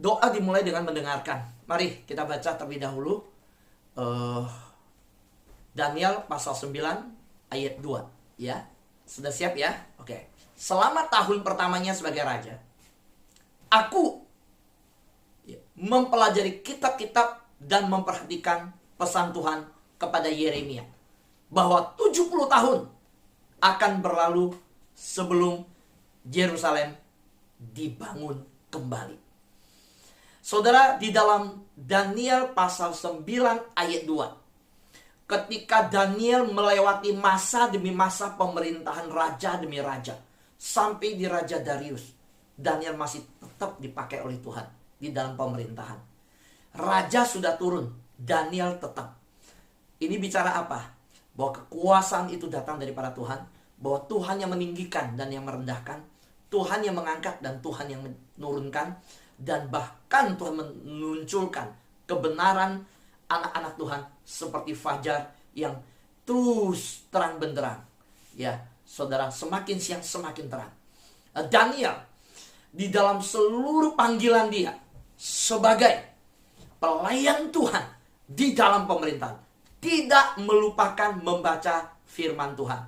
Doa dimulai dengan mendengarkan. Mari kita baca terlebih dahulu Daniel pasal 9 ayat 2. Ya, sudah siap ya? Oke. Selama tahun pertamanya sebagai raja, aku mempelajari kitab-kitab dan memperhatikan pesan Tuhan kepada Yeremia, bahwa 70 tahun akan berlalu sebelum Yerusalem dibangun kembali. Saudara, di dalam Daniel pasal 9 ayat 2, ketika Daniel melewati masa demi masa pemerintahan raja demi raja, sampai di Raja Darius, Daniel masih tetap dipakai oleh Tuhan di dalam pemerintahan. Raja sudah turun, Daniel tetap. Ini bicara apa? Bahwa kekuasaan itu datang daripada Tuhan, bahwa Tuhan yang meninggikan dan yang merendahkan, Tuhan yang mengangkat dan Tuhan yang menurunkan, dan bahkan Tuhan menunjukkan kebenaran anak-anak Tuhan seperti fajar yang terus terang benderang. Ya, saudara, semakin siang semakin terang. Daniel di dalam seluruh panggilan dia sebagai pelayan Tuhan di dalam pemerintahan, tidak melupakan membaca firman Tuhan.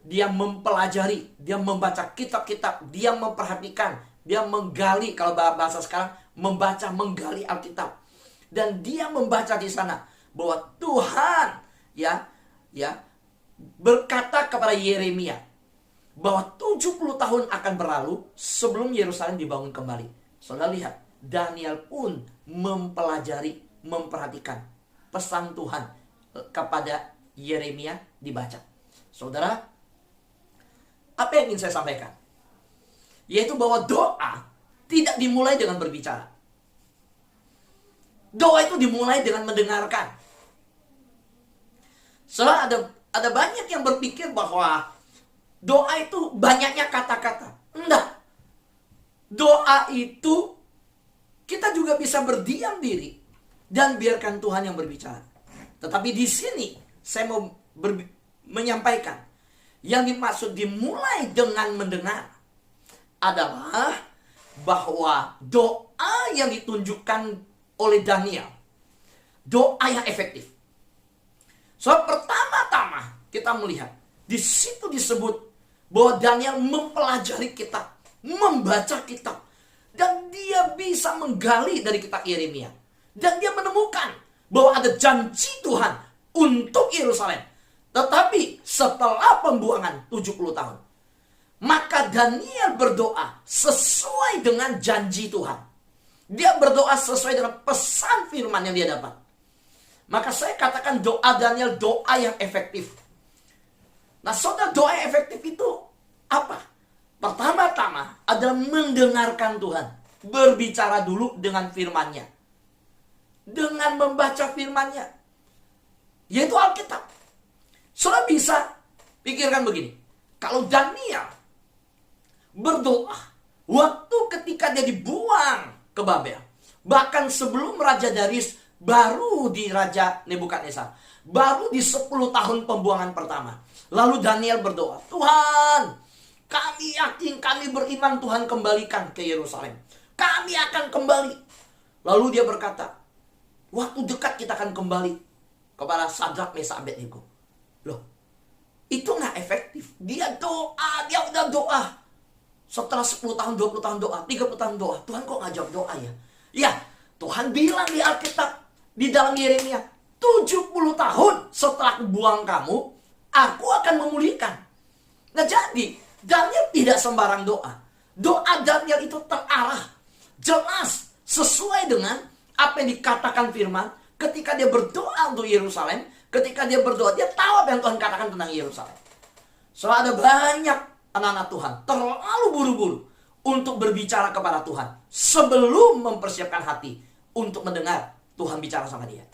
Dia mempelajari, dia membaca kitab-kitab, dia memperhatikan, dia menggali, kalau bahasa sekarang menggali Alkitab. Dan dia membaca di sana bahwa Tuhan berkata kepada Yeremia bahwa 70 tahun akan berlalu sebelum Yerusalem dibangun kembali. Saudara lihat, Daniel pun mempelajari, memperhatikan pesan Tuhan kepada Yeremia dibaca. Saudara, apa yang ingin saya sampaikan? Yaitu bahwa doa tidak dimulai dengan berbicara. Doa itu dimulai dengan mendengarkan. Saudara, ada banyak yang berpikir bahwa doa itu banyaknya kata-kata. Enggak. Doa itu kita juga bisa berdiam diri dan biarkan Tuhan yang berbicara. Tetapi di sini saya mau menyampaikan yang dimaksud dimulai dengan mendengar adalah bahwa doa yang ditunjukkan oleh Daniel, doa yang efektif. So, pertama-tama kita melihat di situ disebut bahwa Daniel mempelajari kitab, membaca kitab, dan dia bisa menggali dari kitab Yeremia, dan dia menemukan bahwa ada janji Tuhan untuk Yerusalem. Tetapi setelah pembuangan 70 tahun, maka Daniel berdoa sesuai dengan janji Tuhan. Dia berdoa sesuai dengan pesan firman yang dia dapat. Maka saya katakan doa Daniel doa yang efektif. Nah, saudara, doa yang efektif itu apa? Pertama-tama adalah mendengarkan Tuhan. Berbicara dulu dengan firman-Nya. Dengan membaca firman-Nya, yaitu Alkitab. Saudara bisa pikirkan begini. Kalau Daniel berdoa waktu ketika dia dibuang ke Babel, bahkan sebelum Raja Darius, baru di Raja Nebukadnezar, baru di 10 tahun pembuangan pertama, lalu Daniel berdoa, Tuhan, kami yakin, kami beriman Tuhan kembalikan ke Yerusalem, kami akan kembali. Lalu dia berkata, waktu dekat kita akan kembali kepada Sadrak, Mesak, Abednego. Loh, itu gak efektif. Dia doa, dia udah doa. Setelah 10 tahun, 20 tahun doa, 30 tahun doa, Tuhan kok gak jawab doa ya? Ya, Tuhan bilang di Alkitab, di dalam Yeremia, 70 tahun setelah aku buang kamu, aku akan memulihkan. Nah, jadi Daniel tidak sembarang doa. Doa Daniel itu terarah, jelas, sesuai dengan apa yang dikatakan firman. Ketika dia berdoa untuk Yerusalem, ketika dia berdoa, dia tahu apa yang Tuhan katakan tentang Yerusalem. So, ada banyak anak-anak Tuhan terlalu buru-buru untuk berbicara kepada Tuhan sebelum mempersiapkan hati untuk mendengar Tuhan bicara sama dia.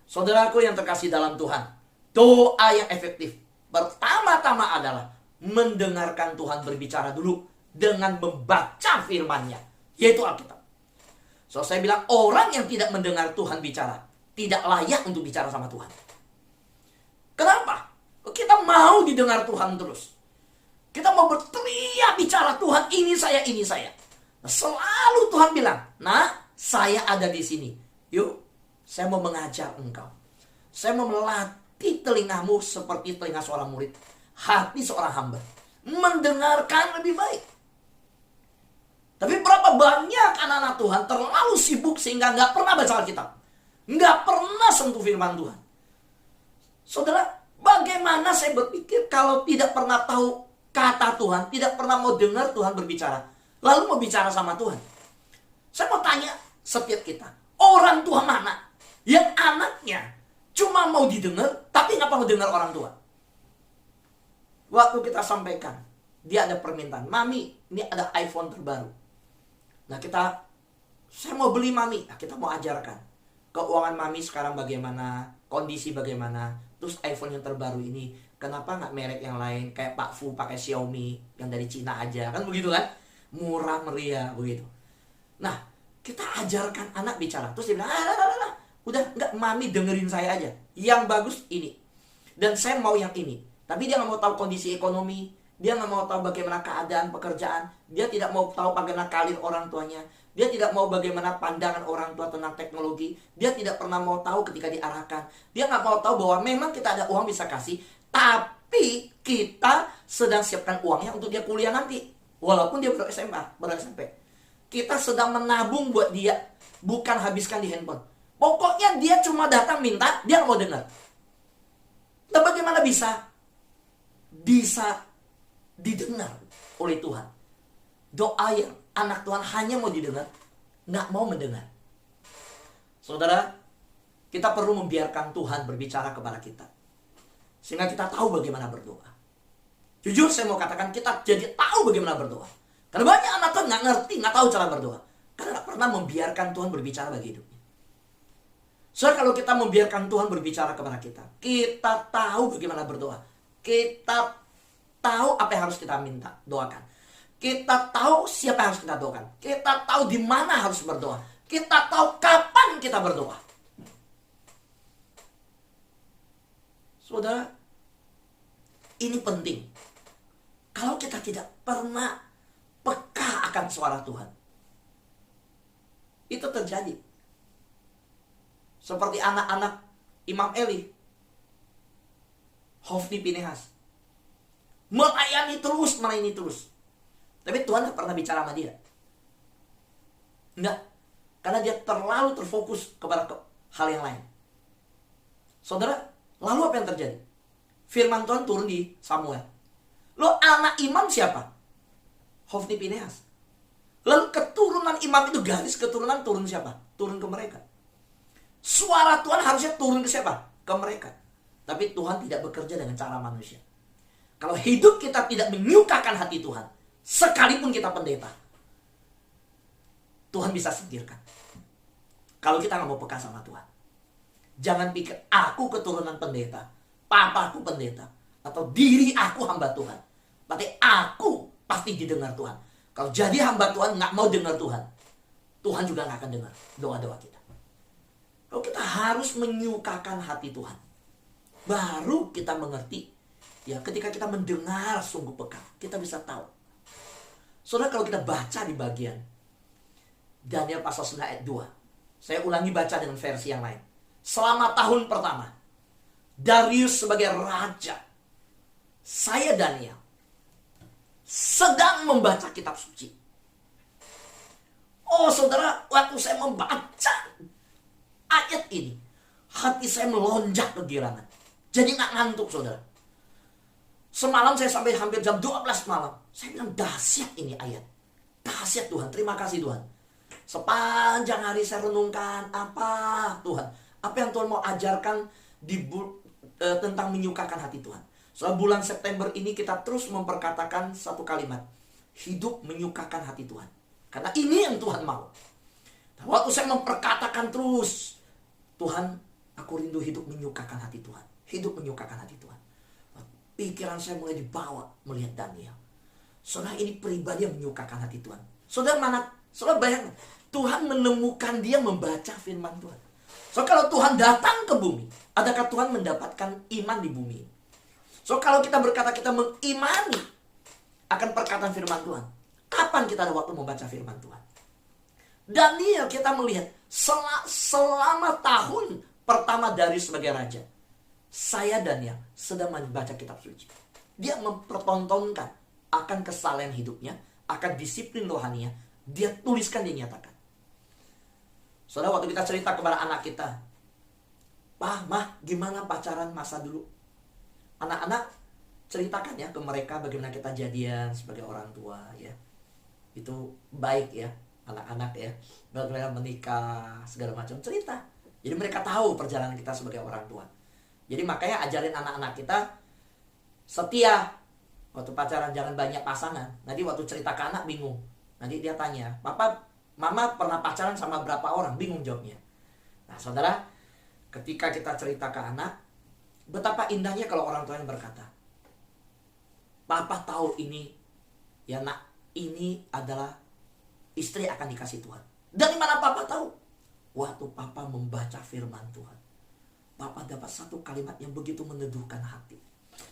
Saudaraku yang terkasih dalam Tuhan, doa yang efektif pertama-tama adalah mendengarkan Tuhan berbicara dulu dengan membaca firman-Nya, yaitu Alkitab. So, saya bilang orang yang tidak mendengar Tuhan bicara tidak layak untuk bicara sama Tuhan. Kenapa? Kita mau didengar Tuhan terus. Kita mau berteriak bicara Tuhan, ini saya, ini saya. Selalu Tuhan bilang, "Nak, saya ada di sini. Yuk, saya mau mengajar engkau. Saya mau melatih telingamu seperti telinga seorang murid, hati seorang hamba. Mendengarkan lebih baik." Tapi berapa banyak anak-anak Tuhan terlalu sibuk sehingga nggak pernah baca Alkitab. Nggak pernah sentuh firman Tuhan. Saudara, bagaimana saya berpikir kalau tidak pernah tahu kata Tuhan, tidak pernah mau dengar Tuhan berbicara, lalu mau bicara sama Tuhan? Saya mau tanya setiap kita, orang tua mana yang anaknya cuma mau didengar, tapi nggak mau dengar orang tua? Waktu kita sampaikan, dia ada permintaan, "Mami, ini ada iPhone terbaru." Nah saya mau beli Mami. Nah, kita mau ajarkan keuangan Mami sekarang bagaimana, kondisi bagaimana. Terus iPhone yang terbaru ini, kenapa nggak merek yang lain? Kayak Pak Fu pakai Xiaomi yang dari Cina aja. Kan begitu kan? Murah meriah begitu. Nah, kita ajarkan anak bicara. Terus dia bilang, udah nggak, Mami dengerin saya aja. Yang bagus ini. Dan saya mau yang ini. Tapi dia nggak mau tahu kondisi ekonomi. Dia nggak mau tahu bagaimana keadaan pekerjaan. Dia tidak mau tahu bagaimana karir orang tuanya. Dia tidak mau bagaimana pandangan orang tua tentang teknologi. Dia tidak pernah mau tahu ketika diarahkan. Dia nggak mau tahu bahwa memang kita ada uang bisa kasih, tapi kita sedang siapkan uangnya untuk dia kuliah nanti. Walaupun dia baru SMA, baru SMP. Kita sedang menabung buat dia, bukan habiskan di handphone. Pokoknya dia cuma datang minta, dia nggak mau dengar. Nah, bagaimana bisa didengar oleh Tuhan? Doa yang anak Tuhan hanya mau didengar, nggak mau mendengar. Saudara, kita perlu membiarkan Tuhan berbicara kepada kita, sehingga kita tahu bagaimana berdoa. Jujur saya mau katakan, kita jadi tahu bagaimana berdoa. Karena banyak anak Tuhan nggak ngerti, nggak tahu cara berdoa, karena nggak pernah membiarkan Tuhan berbicara bagi hidupnya. Saudara, kalau kita membiarkan Tuhan berbicara kepada kita, kita tahu bagaimana berdoa. Kita tahu apa yang harus kita minta, doakan. Kita tahu siapa yang harus kita doakan. Kita tahu di mana harus berdoa. Kita tahu kapan kita berdoa. Saudara, ini penting. Kalau kita tidak pernah peka akan suara Tuhan, itu terjadi. Seperti anak-anak Imam Eli, Hofni Pinehas, melayani terus. Tapi Tuhan tidak pernah bicara sama dia. Enggak. Karena dia terlalu terfokus kepada hal yang lain. Saudara, lalu apa yang terjadi? Firman Tuhan turun di Samuel. Lo anak imam siapa? Hofni Pinehas. Lalu keturunan imam itu, garis keturunan turun siapa? Turun ke mereka. Suara Tuhan harusnya turun ke siapa? Ke mereka. Tapi Tuhan tidak bekerja dengan cara manusia. Kalau hidup kita tidak menyukakan hati Tuhan, sekalipun kita pendeta, Tuhan bisa singkirkan. Kalau kita nggak mau peka sama Tuhan. Jangan pikir aku keturunan pendeta, papaku pendeta, atau diri aku hamba Tuhan, berarti aku pasti didengar Tuhan. Kalau jadi hamba Tuhan nggak mau dengar Tuhan, Tuhan juga nggak akan dengar doa-doa kita. Kalau kita harus menyukakan hati Tuhan, baru kita mengerti. Ya, ketika kita mendengar sungguh peka, kita bisa tahu. Saudara, kalau kita baca di bagian Daniel pasal 9 ayat 2. Saya ulangi baca dengan versi yang lain. Selama tahun pertama, Darius sebagai raja, saya Daniel sedang membaca kitab suci. Oh saudara, waktu saya membaca ayat ini, hati saya melonjak kegirangan. Jadi gak ngantuk saudara. Semalam saya sampai hampir jam 12 malam. Saya bilang, dahsyat ini ayat. Dahsyat Tuhan, terima kasih Tuhan. Sepanjang hari saya renungkan, apa Tuhan? Apa yang Tuhan mau ajarkan tentang menyukakan hati Tuhan. Soal bulan September ini kita terus memperkatakan satu kalimat. Hidup menyukakan hati Tuhan. Karena ini yang Tuhan mau. Nah, waktu saya memperkatakan terus, Tuhan, aku rindu hidup menyukakan hati Tuhan. Hidup menyukakan hati Tuhan. Pikiran saya mulai dibawa melihat Daniel. Saudara, ini pribadi yang menyukakan hati Tuhan. Saudara bayangkan, Tuhan menemukan dia membaca firman Tuhan. So kalau Tuhan datang ke bumi, adakah Tuhan mendapatkan iman di bumi? So kalau kita berkata kita mengimani akan perkataan firman Tuhan, kapan kita ada waktu membaca firman Tuhan? Daniel kita melihat selama tahun pertama Darius sebagai raja, saya Daniel sedang membaca kitab suci. Dia mempertontonkan akan kesalahan hidupnya, akan disiplin rohaninya. Dia tuliskan, dia nyatakan. Saudara, waktu kita cerita kepada anak kita, "Pak, Mah, gimana pacaran masa dulu?" Anak-anak ceritakan ya ke mereka bagaimana kita jadian sebagai orang tua ya. Itu baik ya, anak-anak ya. Bagaimana menikah, segala macam cerita. Jadi mereka tahu perjalanan kita sebagai orang tua. Jadi makanya ajarin anak-anak kita setia. Waktu pacaran jangan banyak pasangan. Nanti waktu cerita ke anak bingung. Nanti dia tanya, "Papa, Mama pernah pacaran sama berapa orang?" Bingung jawabnya. Nah saudara, ketika kita cerita ke anak, betapa indahnya kalau orang tua yang berkata, "Papa tahu ini, ya nak, ini adalah istri akan dikasih Tuhan." Dari mana Papa tahu? Waktu Papa membaca firman Tuhan, Papa dapat satu kalimat yang begitu meneduhkan hati.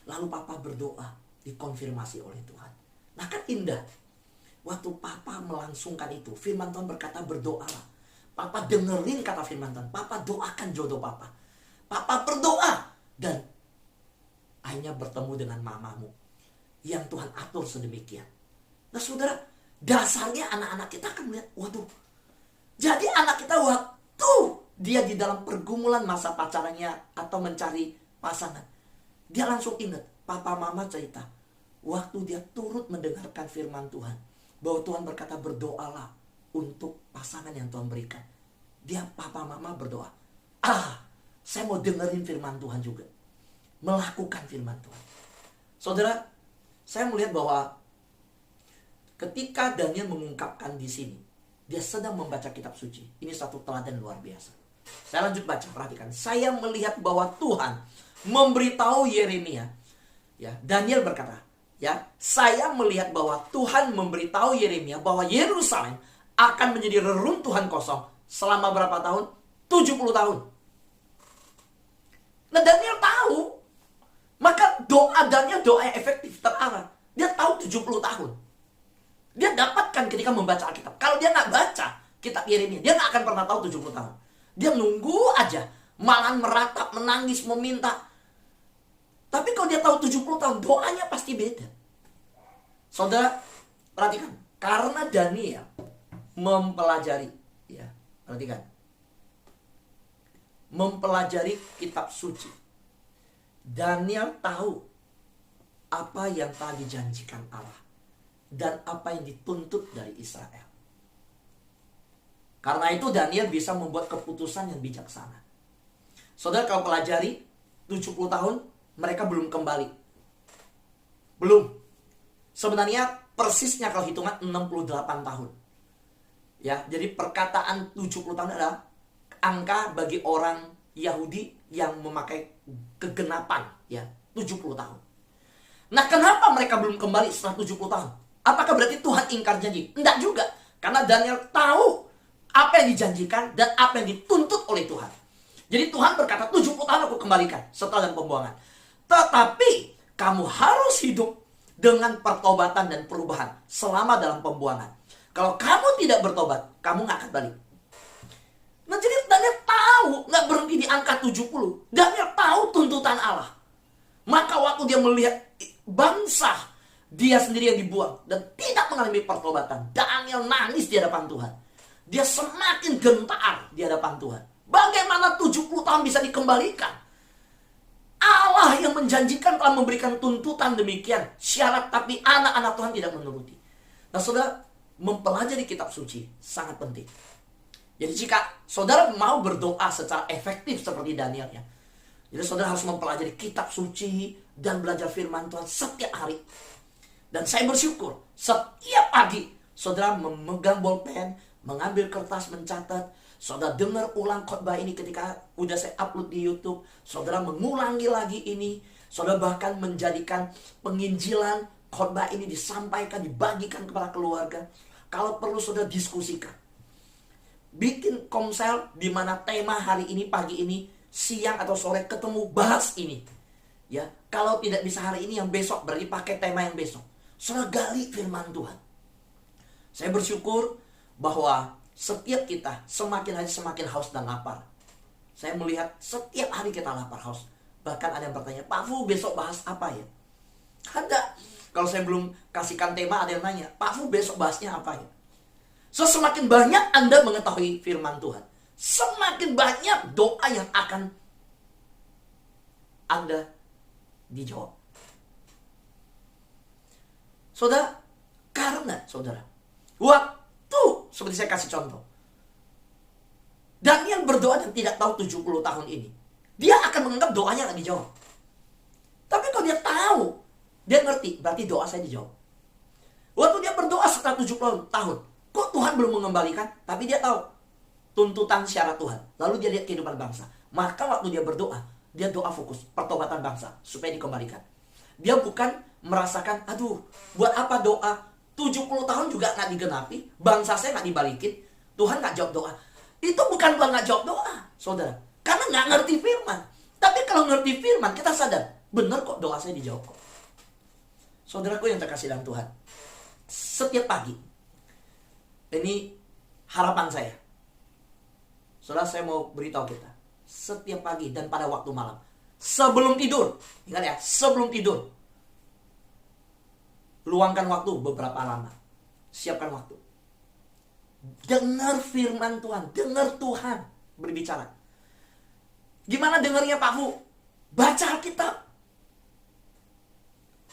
Lalu Papa berdoa, dikonfirmasi oleh Tuhan. Nah kan indah. Waktu Papa melangsungkan itu, firman Tuhan berkata berdoalah. Papa dengerin kata firman Tuhan. Papa doakan jodoh Papa. Papa berdoa. Dan akhirnya bertemu dengan mamamu yang Tuhan atur sedemikian. Nah saudara, dasarnya anak-anak kita akan melihat, waduh. Jadi anak kita waktu dia di dalam pergumulan masa pacarannya atau mencari pasangan, dia langsung ingat, papa mama cerita. Waktu dia turut mendengarkan firman Tuhan, bahwa Tuhan berkata berdoalah untuk pasangan yang Tuhan berikan. Dia papa mama berdoa. Saya mau dengerin firman Tuhan juga. Melakukan firman Tuhan. Saudara, saya melihat bahwa ketika Daniel mengungkapkan di sini, dia sedang membaca kitab suci. Ini satu teladan luar biasa. Saya lanjut baca, perhatikan. Saya melihat bahwa Tuhan memberitahu Yeremia. Ya, Daniel berkata, ya, saya melihat bahwa Tuhan memberitahu Yeremia bahwa Yerusalem akan menjadi reruntuhan kosong selama berapa tahun? 70 tahun. Nah, Daniel tahu. Maka doa Daniel doa yang efektif, terarah. Dia tahu 70 tahun. Dia dapatkan ketika membaca Alkitab. Kalau dia nggak baca kitab Yeremia, dia nggak akan pernah tahu 70 tahun. Dia nunggu aja, malah meratap, menangis, meminta. Tapi kalau dia tahu 70 tahun, doanya pasti beda. Saudara, perhatikan. Karena Daniel mempelajari, ya, perhatikan. Mempelajari kitab suci. Daniel tahu apa yang telah dijanjikan Allah dan apa yang dituntut dari Israel. Karena itu Daniel bisa membuat keputusan yang bijaksana. Saudara, kalau pelajari 70 tahun mereka belum kembali. Belum. Sebenarnya persisnya kalau hitungan 68 tahun. Ya, jadi perkataan 70 tahun adalah angka bagi orang Yahudi yang memakai kegenapan, ya, 70 tahun. Nah, kenapa mereka belum kembali setelah 70 tahun? Apakah berarti Tuhan ingkar janji? Enggak juga. Karena Daniel tahu apa yang dijanjikan dan apa yang dituntut oleh Tuhan. Jadi Tuhan berkata 70 tahun aku kembalikan setelah dalam pembuangan. Tetapi kamu harus hidup dengan pertobatan dan perubahan selama dalam pembuangan. Kalau kamu tidak bertobat, kamu gak akan balik. Nah, jadi Daniel tahu, gak berhenti di angka 70. Daniel tahu tuntutan Allah. Maka waktu dia melihat bangsa dia sendiri yang dibuang dan tidak mengalami pertobatan, Daniel nangis di hadapan Tuhan. Dia semakin gentar di hadapan Tuhan. Bagaimana 70 tahun bisa dikembalikan? Allah yang menjanjikan telah memberikan tuntutan demikian, syarat, tapi anak-anak Tuhan tidak menuruti. Nah, saudara, mempelajari kitab suci sangat penting. Jadi jika saudara mau berdoa secara efektif seperti Daniel, ya, jadi saudara harus mempelajari kitab suci dan belajar firman Tuhan setiap hari. Dan saya bersyukur setiap pagi saudara memegang bolpen, mengambil kertas, mencatat. Saudara dengar ulang khotbah ini ketika udah saya upload di YouTube. Saudara mengulangi lagi ini. Saudara bahkan menjadikan penginjilan khotbah ini disampaikan, dibagikan kepada keluarga. Kalau perlu saudara diskusikan. Bikin komsel di mana tema hari ini, pagi ini, siang atau sore ketemu bahas ini. Ya, kalau tidak bisa hari ini, yang besok berarti pakai tema yang besok. Saudara gali firman Tuhan. Saya bersyukur bahwa setiap kita semakin hari semakin haus dan lapar. Saya melihat setiap hari kita lapar, haus. Bahkan ada yang bertanya, Pak Fu besok bahas apa ya? Ada. Kalau saya belum kasihkan tema, ada yang nanya, Pak Fu besok bahasnya apa ya? So, semakin banyak Anda mengetahui firman Tuhan, semakin banyak doa yang akan Anda dijawab. Saudara, karena saudara, waktu seperti saya kasih contoh, Daniel berdoa dan tidak tahu 70 tahun ini, dia akan menganggap doanya akan dijawab. Tapi kalau dia tahu, dia ngerti, berarti doa saya dijawab. Waktu dia berdoa setelah 70 tahun, kok Tuhan belum mengembalikan? Tapi dia tahu tuntutan syarat Tuhan. Lalu dia lihat kehidupan bangsa. Maka waktu dia berdoa, dia doa fokus pertobatan bangsa supaya dikembalikan. Dia bukan merasakan, aduh, buat apa doa 70 tahun juga nggak digenapi, bangsa saya nggak dibalikin, Tuhan nggak jawab doa. Itu bukan Tuhan nggak jawab doa, saudara, karena nggak ngerti firman. Tapi kalau ngerti firman, kita sadar, benar kok doa saya dijawab kok. Saudaraku yang terkasih dalam Tuhan, setiap pagi, ini harapan saya. Saudara, saya mau beritahu kita, setiap pagi dan pada waktu malam, sebelum tidur, ingat ya, sebelum tidur, luangkan waktu beberapa lama, siapkan waktu, dengar firman Tuhan, dengar Tuhan berbicara. Gimana dengarnya Pak Fu? Baca Alkitab,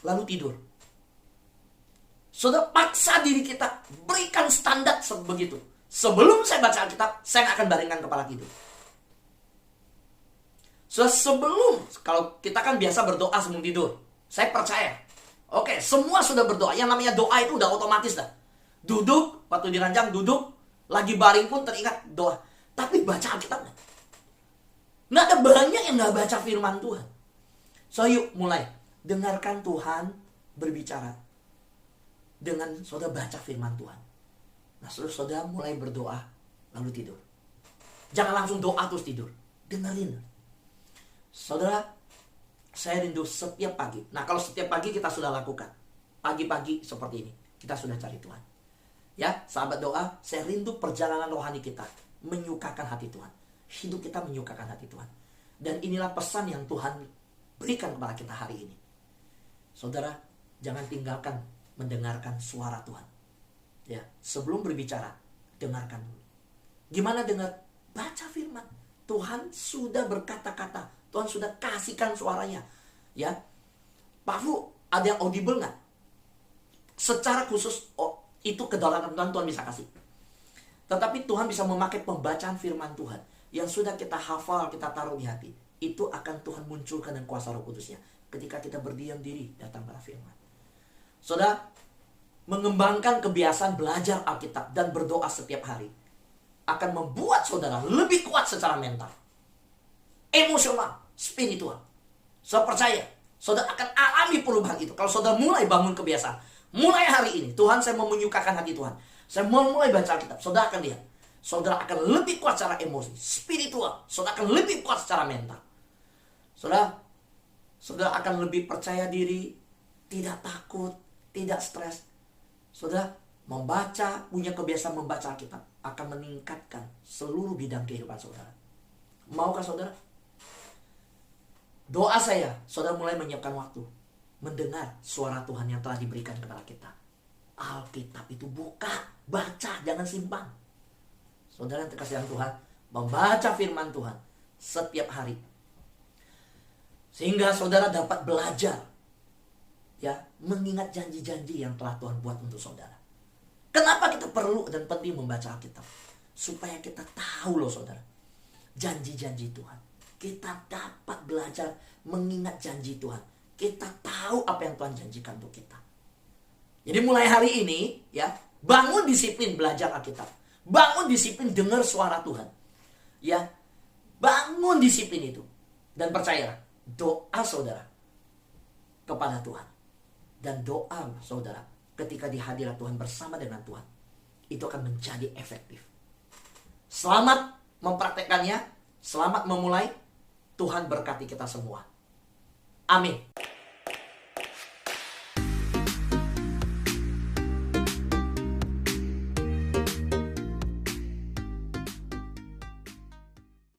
lalu tidur. Saudara, paksa diri kita, berikan standar sebegitu. Sebelum saya baca Alkitab, saya akan baringkan kepala tidur. So, sebelum, kalau kita kan biasa berdoa sebelum tidur, saya percaya, oke, semua sudah berdoa. Yang namanya doa itu udah otomatis dah. Duduk, waktu diranjang duduk, lagi baring pun teringat doa. Tapi baca Alkitab nggak? Nggak ada banyak yang nggak baca firman Tuhan. So, yuk mulai. Dengarkan Tuhan berbicara. Dengan saudara baca firman Tuhan. Nah, saudara mulai berdoa, lalu tidur. Jangan langsung doa terus tidur. Dengerin. Saudara, saya rindu setiap pagi. Nah, kalau setiap pagi kita sudah lakukan, pagi-pagi seperti ini, kita sudah cari Tuhan. Ya, sahabat doa, saya rindu perjalanan rohani kita menyukakan hati Tuhan. Hidup kita menyukakan hati Tuhan. Dan inilah pesan yang Tuhan berikan kepada kita hari ini. Saudara, jangan tinggalkan mendengarkan suara Tuhan. Ya, sebelum berbicara, dengarkan dulu. Gimana dengar? Baca firman. Tuhan sudah berkata-kata. Tuhan sudah kasihkan suaranya. Ya, Pak Fu, ada yang audible nggak? Secara khusus, itu kedaulatan Tuhan bisa kasih. Tetapi Tuhan bisa memakai pembacaan firman Tuhan yang sudah kita hafal, kita taruh di hati. Itu akan Tuhan munculkan dengan kuasa Roh Kudusnya ketika kita berdiam diri datang pada firman. Saudara, mengembangkan kebiasaan belajar Alkitab dan berdoa setiap hari akan membuat saudara lebih kuat secara mental, emosional, spiritual. Saya percaya saudara akan alami perubahan itu kalau saudara mulai bangun kebiasaan. Mulai hari ini, Tuhan, saya mau menyukakan hati Tuhan. Saya mau mulai baca Alkitab. Saudara akan lihat, saudara akan lebih kuat secara emosi, spiritual. Saudara akan lebih kuat secara mental. Saudara akan lebih percaya diri, tidak takut, tidak stres. Saudara, membaca, punya kebiasaan membaca Alkitab akan meningkatkan seluruh bidang kehidupan saudara. Maukah saudara? Doa saya, saudara mulai menyiapkan waktu mendengar suara Tuhan yang telah diberikan kepada kita. Alkitab itu buka, baca, jangan simpan. Saudara yang terkasih dalam Tuhan, membaca firman Tuhan setiap hari. Sehingga saudara dapat belajar, ya, mengingat janji-janji yang telah Tuhan buat untuk saudara. Kenapa kita perlu dan penting membaca Alkitab? Supaya kita tahu loh saudara, janji-janji Tuhan. Kita dapat belajar mengingat janji Tuhan. Kita tahu apa yang Tuhan janjikan untuk kita. Jadi mulai hari ini, ya, bangun disiplin belajar Alkitab. Bangun disiplin dengar suara Tuhan. Ya, bangun disiplin itu. Dan percayalah, doa saudara kepada Tuhan dan doa saudara ketika di hadirat Tuhan bersama dengan Tuhan, itu akan menjadi efektif. Selamat mempraktekannya, selamat memulai. Tuhan berkati kita semua. Amin.